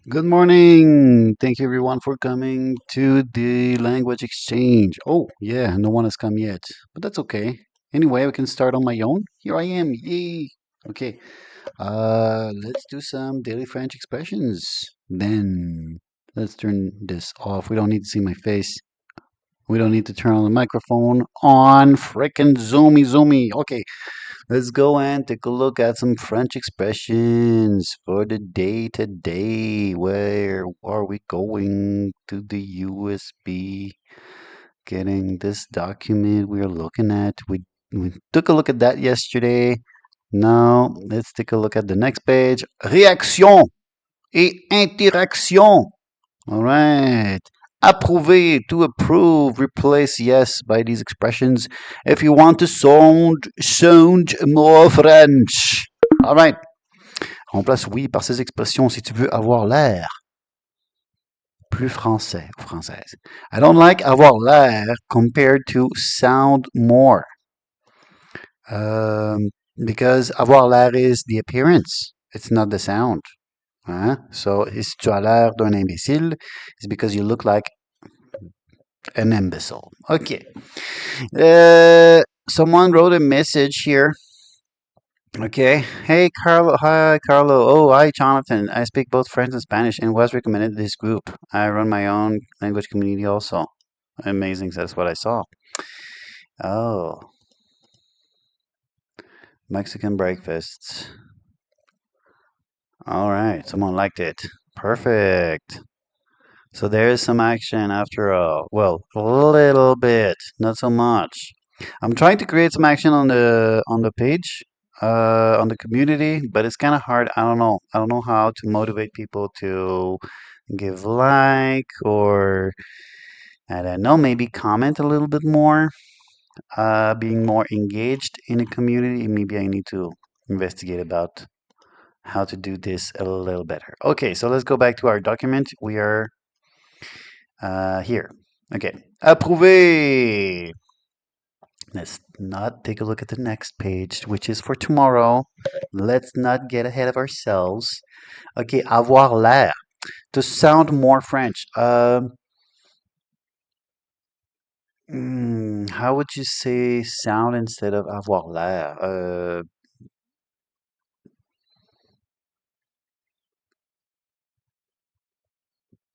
Good morning. Thank you everyone for coming to the language exchange. Oh, yeah, no one has come yet, but that's okay. Anyway, we can start on my own. Here I am. Yay. Okay. Let's do some daily French expressions. Then let's turn this off. We don't need to see my face. We don't need to turn on the microphone on. Frickin' zoomy. Okay. Let's go and take a look at some French expressions for the day today. Where are we going? To the USB, getting this document we're looking at. We took a look at that yesterday. Now, let's take a look at the next page. Réaction et interaction. All right. Approuver, to approve, replace yes by these expressions if you want to sound more French. All right. Remplace oui par ces expressions si tu veux avoir l'air plus français ou française. I don't like avoir l'air compared to sound more. Because avoir l'air is the appearance. It's not the sound. Hein? So, si tu as l'air d'un imbécile, it's because you look like an imbecile. Okay. Someone wrote a message here. Okay. Hey, Carlo. Hi, Carlo. Oh, hi, Jonathan. I speak both French and Spanish and was recommended to this group. I run my own language community also. Amazing. That's what I saw. Oh, Mexican breakfasts. All right. Someone liked it. Perfect. So there is some action after all. Well, a little bit, not so much. I'm trying to create some action on the page, on the community, but it's kind of hard. I don't know. I don't know how to motivate people to give like or I don't know, maybe comment a little bit more, being more engaged in the community. Maybe I need to investigate about how to do this a little better. Okay, so let's go back to our document. We are here. Okay, approuver. Let's not take a look at the next page, which is for tomorrow. Let's not get ahead of ourselves. Okay, avoir l'air. To sound more French. How would you say sound instead of avoir l'air?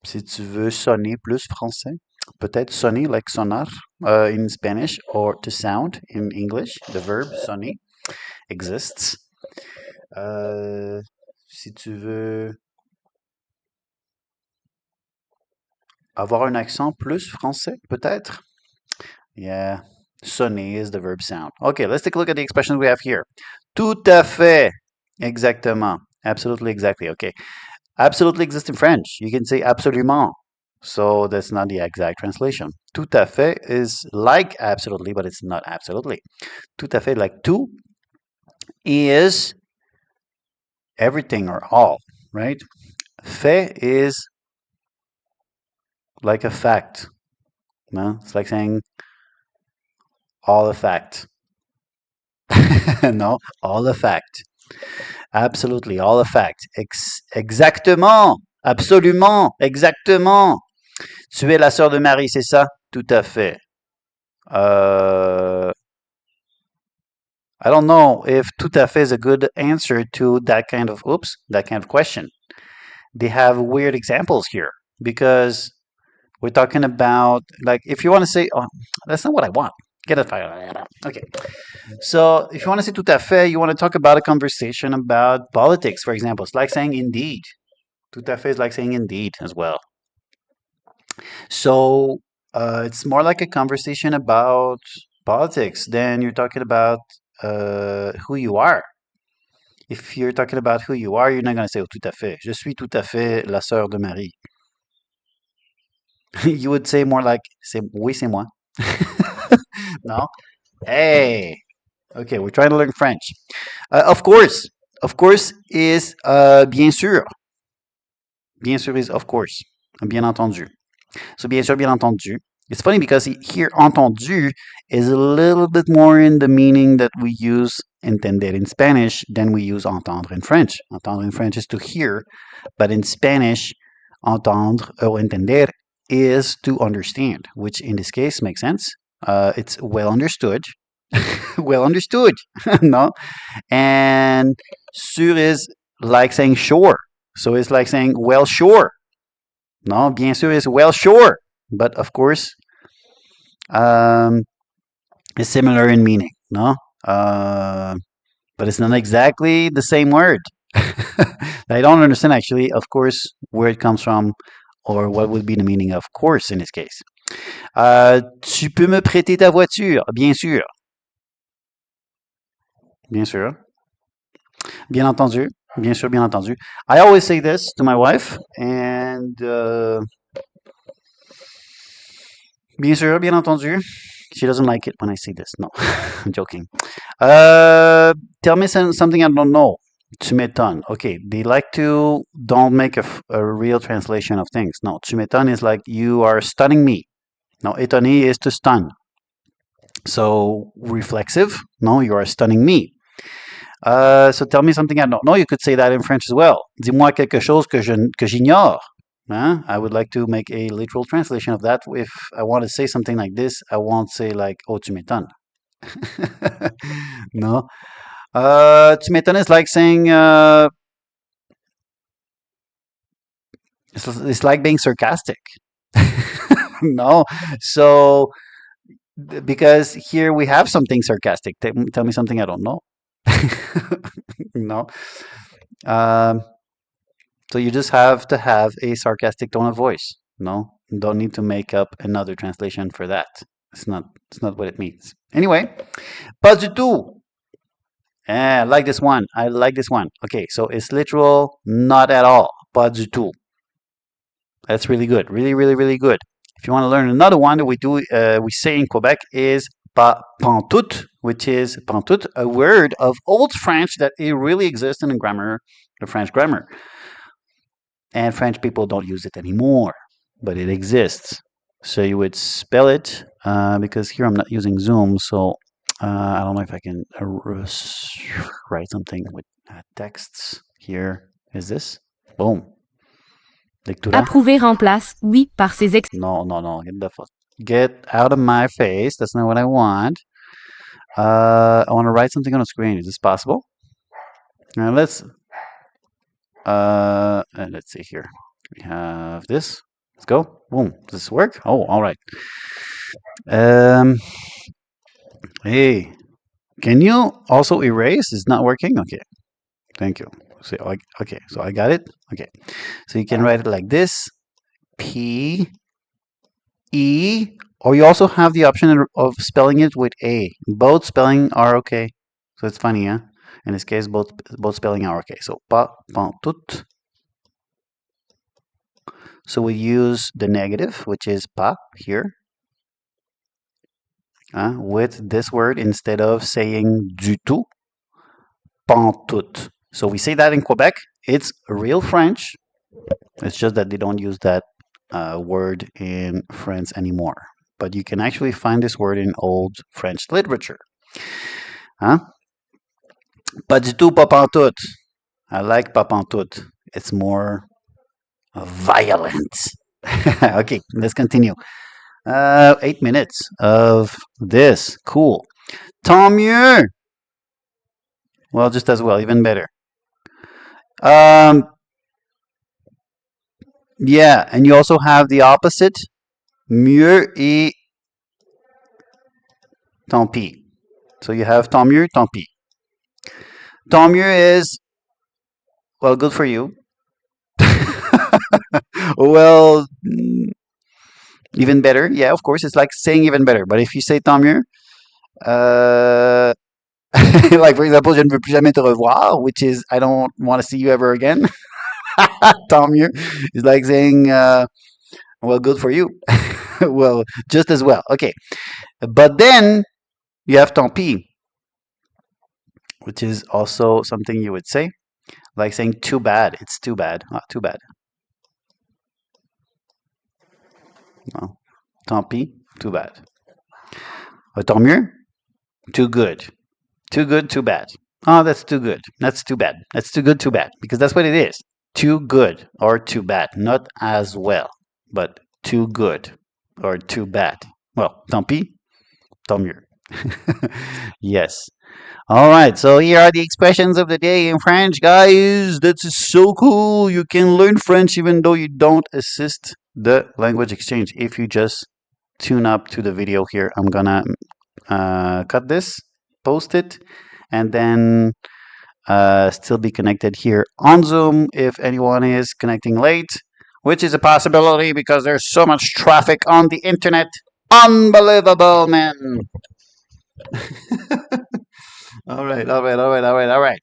Si tu veux sonner plus français, peut-être sonner like sonar in Spanish or to sound in English. The verb sonner exists. Si tu veux avoir un accent plus français, peut-être. Yeah, sonner is the verb sound. Okay, let's take a look at the expressions we have here. Tout à fait. Exactement. Absolutely, exactly. Okay. Absolutely exists in French. You can say absolument. So that's not the exact translation. Tout à fait is like absolutely, but it's not absolutely. Tout à fait, like tout, is everything or all, right? Fait is like a fact. No? It's like saying all a fact. No, all a fact. Absolutely, all a fact. Exactement. Absolument. Exactement. Tu es la sœur de Marie, c'est ça? Tout à fait. I don't know if tout à fait is a good answer to that kind of question. They have weird examples here because we're talking about like if you want to say, oh, that's not what I want. Get it fired. Okay. So if you want to say tout à fait, you want to talk about a conversation about politics, for example. It's like saying indeed. Tout à fait is like saying indeed as well. So it's more like a conversation about politics than you're talking about who you are. If you're talking about who you are, you're not going to say oh, tout à fait. Je suis tout à fait la sœur de Marie. You would say more like oui, c'est moi. No? Hey. Okay, we're trying to learn French. Of course. Of course is bien sûr. Bien sûr is of course. Bien entendu. So bien sûr, bien entendu. It's funny because here entendu is a little bit more in the meaning that we use entender in Spanish than we use entendre in French. Entendre in French is to hear, but in Spanish Entendre or entender is to understand, which in this case makes sense. It's well understood. Well understood. No? And sûr is like saying sure. So it's like saying well sure. No, bien sûr is well sure. But of course, um, it's similar in meaning. No? But it's not exactly the same word. I don't understand actually, of course, where it comes from or what would be the meaning of course in this case. Tu peux me prêter ta voiture? Bien sûr. Bien sûr. Bien entendu. Bien sûr, bien entendu. I always say this to my wife, and bien sûr, bien entendu. She doesn't like it when I say this. No, I'm joking. Tell me something I don't know. Tu m'étonnes. Okay, they like to don't make a real translation of things. No, tu m'étonnes is like you are stunning me. No, étonner is to stun. So reflexive. No, you are stunning me. So tell me something I don't know. You could say that in French as well. Dis-moi quelque chose que j'ignore. Huh? I would like to make a literal translation of that. If I want to say something like this, I won't say like, oh, tu m'étonnes. No. Tu m'étonnes is like saying, it's like being sarcastic. No. So, because here we have something sarcastic. Tell me something I don't know. No. Um, so you just have to have a sarcastic tone of voice. No, you don't need to make up another translation for that. It's not what it means. Anyway, pas du tout. I like this one. I like this one. Okay, so it's literal, not at all. Pas du tout. That's really good. Really, really, really good. If you want to learn another one that we say in Quebec is pas pantoute, which is pantoute, a word of old French that it really exists in the grammar, the French grammar. And French people don't use it anymore, but it exists. So you would spell it because here I'm not using Zoom, so I don't know if I can write something with texts. Here is this. Boom. Lectura. Approuver remplace oui par ses No, no, no. Get out of my face. That's not what I want. I want to write something on the screen. Is this possible? Now let's see here. We have this. Let's go. Boom. Does this work? Oh, all right. Hey, can you also erase? It's not working? Okay. Thank you. So, okay, so I got it. Okay. So you can write it like this. P E, or you also have the option of spelling it with A. Both spelling are okay. So it's funny, yeah? In this case, both spelling are okay. So pas pantoute. So we use the negative, which is pas here, with this word instead of saying du tout, pantoute. So we say that in Quebec. It's real French. It's just that they don't use that word in France anymore. But you can actually find this word in old French literature. Huh? Pas du tout, pas pantoute. I like pas pantoute. It's more violent. Okay, let's continue. 8 minutes of this. Cool. Tant mieux. Well, just as well, even better. Yeah, and you also have the opposite. Mieux et tant pis. So you have tant mieux, tant pis. Tant mieux is, well, good for you. Well, even better. Yeah, of course, it's like saying even better. But if you say tant mieux, like for example, je ne veux plus jamais te revoir, which is I don't want to see you ever again. Tant mieux is like saying, well, good for you. Well, just as well. Okay. But then you have tant pis, which is also something you would say, like saying too bad. It's too bad. Too bad. Well, tant pis, too bad. Tant mieux, too good. Too good, too bad. Oh, that's too good. That's too bad. That's too good, too bad. Because that's what it is. Too good or too bad. Not as well, but too good or too bad. Well, tant pis, tant mieux. Yes. All right, so here are the expressions of the day in French, guys. That's so cool. You can learn French even though you don't assist the language exchange. If you just tune up to the video here, I'm gonna cut this, post it, and then still be connected here on Zoom if anyone is connecting late, which is a possibility because there's so much traffic on the internet. Unbelievable, man. All right, all right, all right, all right, all right.